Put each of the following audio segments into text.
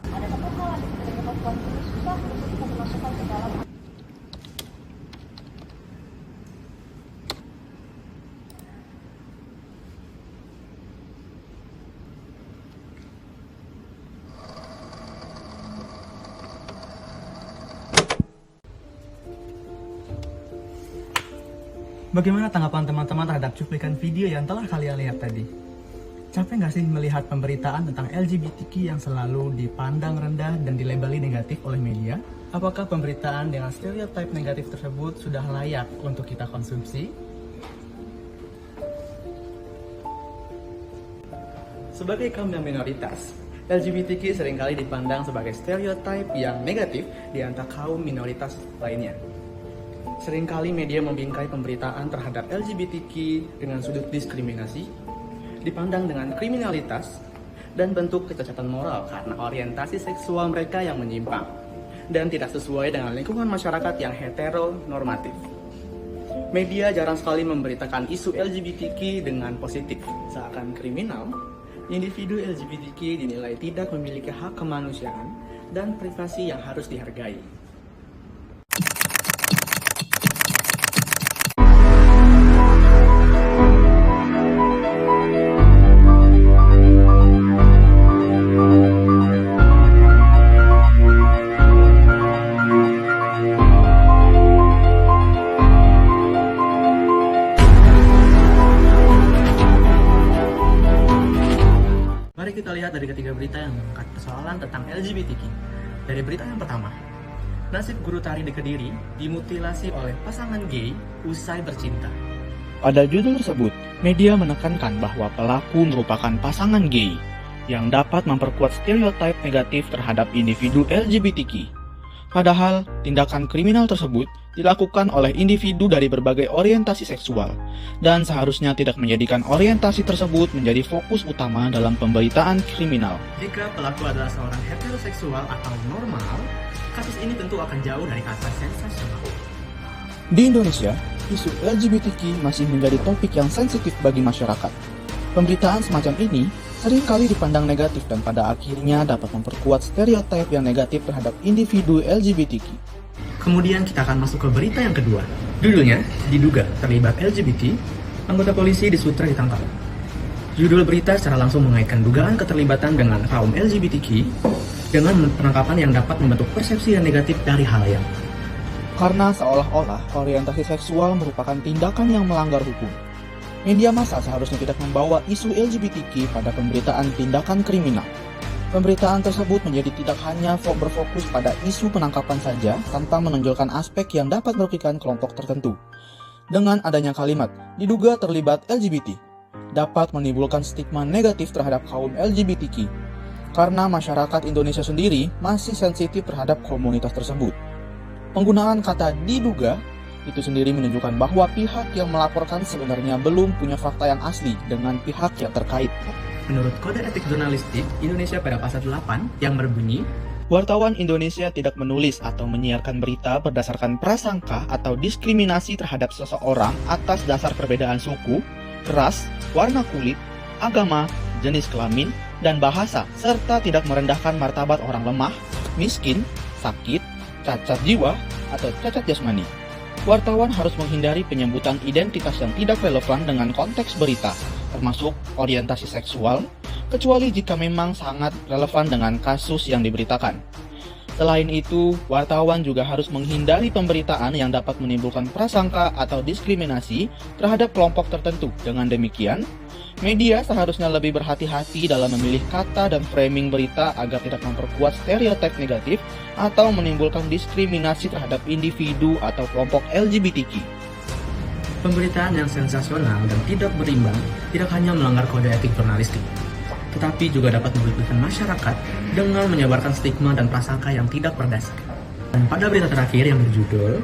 Ada satu hal yang sebenarnya membuat ini susah untuk kita dimasukkan ke dalam. Bagaimana tanggapan teman-teman terhadap cuplikan video yang telah kalian lihat tadi? Capek nggak sih melihat pemberitaan tentang LGBTQ yang selalu dipandang rendah dan dilabeli negatif oleh media? Apakah pemberitaan dengan stereotip negatif tersebut sudah layak untuk kita konsumsi? Sebagai kaum yang minoritas, LGBTQ seringkali dipandang sebagai stereotip yang negatif di antara kaum minoritas lainnya. Seringkali media membingkai pemberitaan terhadap LGBTQ dengan sudut diskriminasi, dipandang dengan kriminalitas, dan bentuk kecacatan moral karena orientasi seksual mereka yang menyimpang, dan tidak sesuai dengan lingkungan masyarakat yang heteronormatif. Media jarang sekali memberitakan isu LGBTQ dengan positif, seakan kriminal. Individu LGBTQ dinilai tidak memiliki hak kemanusiaan dan privasi yang harus dihargai. Mari kita lihat dari ketiga berita yang mengangkat persoalan tentang LGBTQ. Dari berita yang pertama, nasib guru tari di Kediri dimutilasi oleh pasangan gay usai bercinta. Pada judul tersebut, media menekankan bahwa pelaku merupakan pasangan gay yang dapat memperkuat stereotip negatif terhadap individu LGBTQ. Padahal, tindakan kriminal tersebut dilakukan oleh individu dari berbagai orientasi seksual dan seharusnya tidak menjadikan orientasi tersebut menjadi fokus utama dalam pemberitaan kriminal. Jika pelaku adalah seorang heteroseksual atau normal, kasus ini tentu akan jauh dari kata sensasional. Di Indonesia, isu LGBTQ masih menjadi topik yang sensitif bagi masyarakat. Pemberitaan semacam ini seringkali dipandang negatif dan pada akhirnya dapat memperkuat stereotip yang negatif terhadap individu LGBTQ. Kemudian kita akan masuk ke berita yang kedua. Judulnya, diduga terlibat LGBT, anggota polisi di Sutra ditangkap. Judul berita secara langsung mengaitkan dugaan keterlibatan dengan kaum LGBTQ dengan penangkapan yang dapat membentuk persepsi yang negatif dari halayak. Karena seolah-olah orientasi seksual merupakan tindakan yang melanggar hukum. Media massa seharusnya tidak membawa isu LGBTQ pada pemberitaan tindakan kriminal. Pemberitaan tersebut menjadi tidak hanya berfokus pada isu penangkapan saja tanpa menonjolkan aspek yang dapat merugikan kelompok tertentu. Dengan adanya kalimat diduga terlibat LGBT, dapat menimbulkan stigma negatif terhadap kaum LGBTQ. Karena masyarakat Indonesia sendiri masih sensitif terhadap komunitas tersebut. Penggunaan kata diduga itu sendiri menunjukkan bahwa pihak yang melaporkan sebenarnya belum punya fakta yang asli dengan pihak yang terkait. Menurut Kode Etik Jurnalistik Indonesia pada pasal 8 yang berbunyi, wartawan Indonesia tidak menulis atau menyiarkan berita berdasarkan prasangka atau diskriminasi terhadap seseorang atas dasar perbedaan suku, ras, warna kulit, agama, jenis kelamin, dan bahasa, serta tidak merendahkan martabat orang lemah, miskin, sakit, cacat jiwa, atau cacat jasmani. Wartawan harus menghindari penyebutan identitas yang tidak relevan dengan konteks berita, termasuk orientasi seksual, kecuali jika memang sangat relevan dengan kasus yang diberitakan. Selain itu, wartawan juga harus menghindari pemberitaan yang dapat menimbulkan prasangka atau diskriminasi terhadap kelompok tertentu. Dengan demikian, media seharusnya lebih berhati-hati dalam memilih kata dan framing berita agar tidak memperkuat stereotip negatif atau menimbulkan diskriminasi terhadap individu atau kelompok LGBTQ. pemberitaan yang sensasional dan tidak berimbang tidak hanya melanggar kode etik jurnalistik, tetapi juga dapat merugikan masyarakat dengan menyebarkan stigma dan prasangka yang tidak berdasar. Dan pada berita terakhir yang berjudul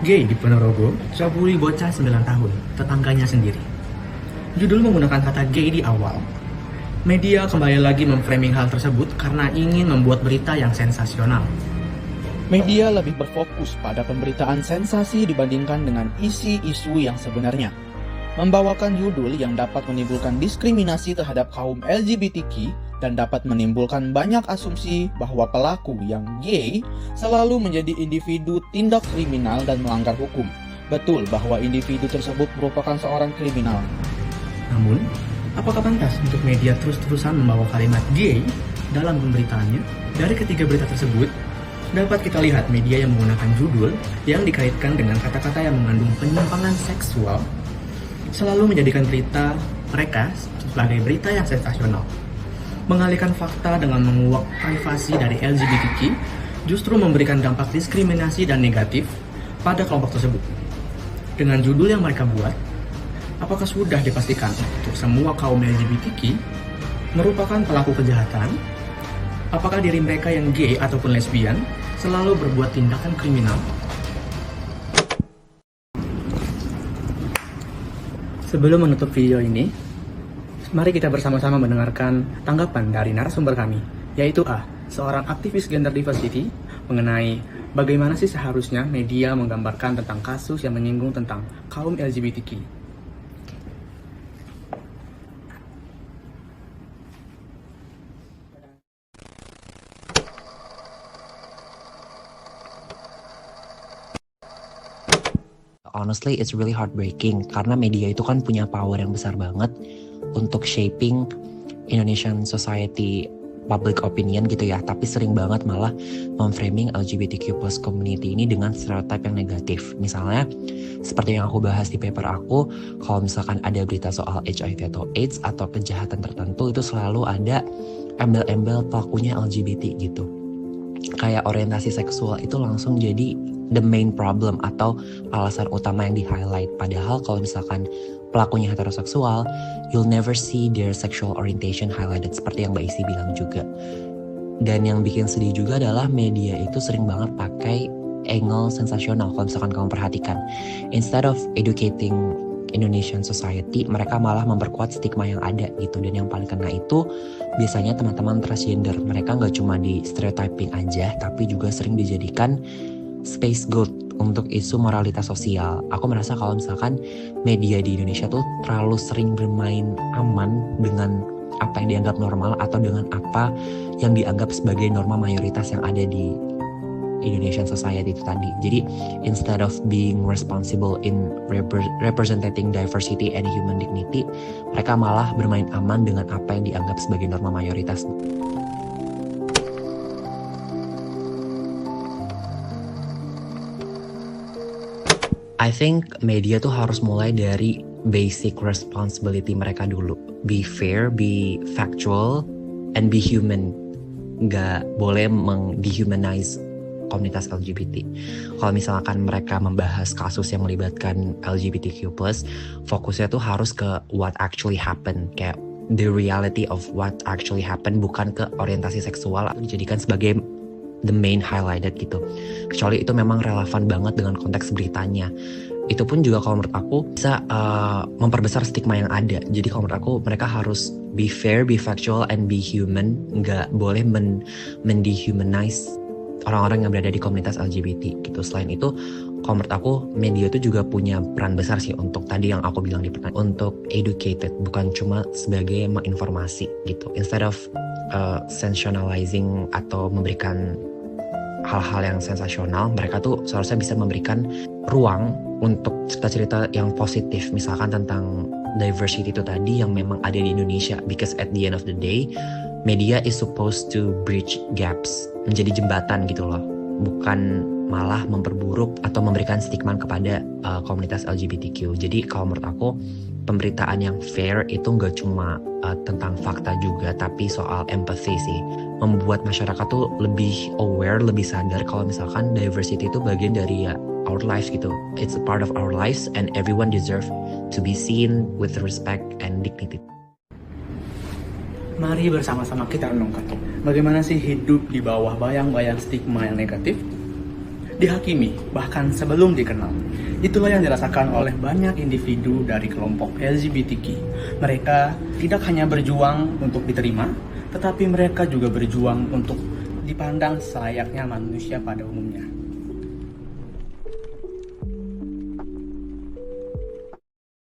Gay di Ponorogo cabuli bocah 9 tahun, tetangganya sendiri. Judul menggunakan kata gay di awal. Media kembali lagi memframing hal tersebut karena ingin membuat berita yang sensasional. Media lebih berfokus pada pemberitaan sensasi dibandingkan dengan isi isu yang sebenarnya. Membawakan judul yang dapat menimbulkan diskriminasi terhadap kaum LGBTQ dan dapat menimbulkan banyak asumsi bahwa pelaku yang gay selalu menjadi individu tindak kriminal dan melanggar hukum. Betul bahwa individu tersebut merupakan seorang kriminal. Namun, apakah pantas untuk media terus-terusan membawa kalimat gay dalam pemberitaannya? Dari ketiga berita tersebut, dapat kita lihat media yang menggunakan judul yang dikaitkan dengan kata-kata yang mengandung penyimpangan seksual selalu menjadikan berita mereka sebagai berita yang sensasional. Mengalihkan fakta dengan menguak privasi dari LGBTQ justru memberikan dampak diskriminasi dan negatif pada kelompok tersebut. Dengan judul yang mereka buat, apakah sudah dipastikan untuk semua kaum LGBTQ merupakan pelaku kejahatan? Apakah diri mereka yang gay ataupun lesbian selalu berbuat tindakan kriminal? Sebelum menutup video ini, mari kita bersama-sama mendengarkan tanggapan dari narasumber kami, yaitu A, seorang aktivis gender diversity, mengenai bagaimana sih seharusnya media menggambarkan tentang kasus yang menyinggung tentang kaum LGBTQ. Honestly, it's really heartbreaking karena media itu kan punya power yang besar banget untuk shaping Indonesian society public opinion gitu ya, tapi sering banget malah memframing LGBTQ+ community ini dengan stereotype yang negatif. Misalnya, seperti yang aku bahas di paper aku, kalau misalkan ada berita soal HIV atau AIDS atau kejahatan tertentu, itu selalu ada embel-embel pelakunya LGBT gitu. Kayak orientasi seksual itu langsung jadi the main problem atau alasan utama yang di-highlight. Padahal kalau misalkan pelakunya heteroseksual, you'll never see their sexual orientation highlighted, seperti yang Mbak Isi bilang juga. Dan yang bikin sedih juga adalah media itu sering banget pakai angle sensasional kalau misalkan kamu perhatikan. Instead of educating Indonesian society, mereka malah memperkuat stigma yang ada gitu. Dan yang paling kena itu biasanya teman-teman transgender. Mereka nggak cuma di stereotyping aja, tapi juga sering dijadikan scapegoat untuk isu moralitas sosial. Aku merasa kalau misalkan media di Indonesia tuh terlalu sering bermain aman dengan apa yang dianggap normal atau dengan apa yang dianggap sebagai norma mayoritas yang ada di Indonesian society itu tadi. Jadi instead of being responsible in representing diversity and human dignity, mereka malah bermain aman dengan apa yang dianggap sebagai norma mayoritas. I think media tuh harus mulai dari basic responsibility mereka dulu. Be fair, be factual, and be human. Nggak boleh meng-dehumanize komunitas LGBT. Kalau misalkan mereka membahas kasus yang melibatkan LGBTQ+, fokusnya tuh harus ke what actually happened. Kayak the reality of what actually happened, bukan ke orientasi seksual atau dijadikan sebagai the main highlighted gitu. Kecuali itu memang relevan banget dengan konteks beritanya. Itu pun juga kalau menurut aku bisa memperbesar stigma yang ada. Jadi kalau menurut aku mereka harus be fair, be factual, and be human. Nggak boleh mendehumanize orang-orang yang berada di komunitas LGBT gitu. Selain itu, kalau menurut aku media itu juga punya peran besar sih untuk tadi yang aku bilang di pertanyaan, untuk educated, bukan cuma sebagai menginformasi gitu. Instead of sensationalizing atau memberikan hal-hal yang sensasional, mereka tuh seharusnya bisa memberikan ruang untuk cerita-cerita yang positif, misalkan tentang diversity itu tadi yang memang ada di Indonesia. Because at the end of the day, media is supposed to bridge gaps, menjadi jembatan gitu loh, bukan malah memperburuk atau memberikan stigma kepada komunitas LGBTQ. Jadi kalau menurut aku, pemberitaan yang fair itu nggak cuma tentang fakta juga, tapi soal empathy sih. Membuat masyarakat tuh lebih aware, lebih sadar kalau misalkan diversity itu bagian dari our lives gitu. It's a part of our lives and everyone deserve to be seen with respect and dignity. Mari bersama-sama kita renungkan, bagaimana sih hidup di bawah bayang-bayang stigma yang negatif? Dihakimi, bahkan sebelum dikenal. Itulah yang dirasakan oleh banyak individu dari kelompok LGBTQ. Mereka tidak hanya berjuang untuk diterima, tetapi mereka juga berjuang untuk dipandang selayaknya manusia pada umumnya.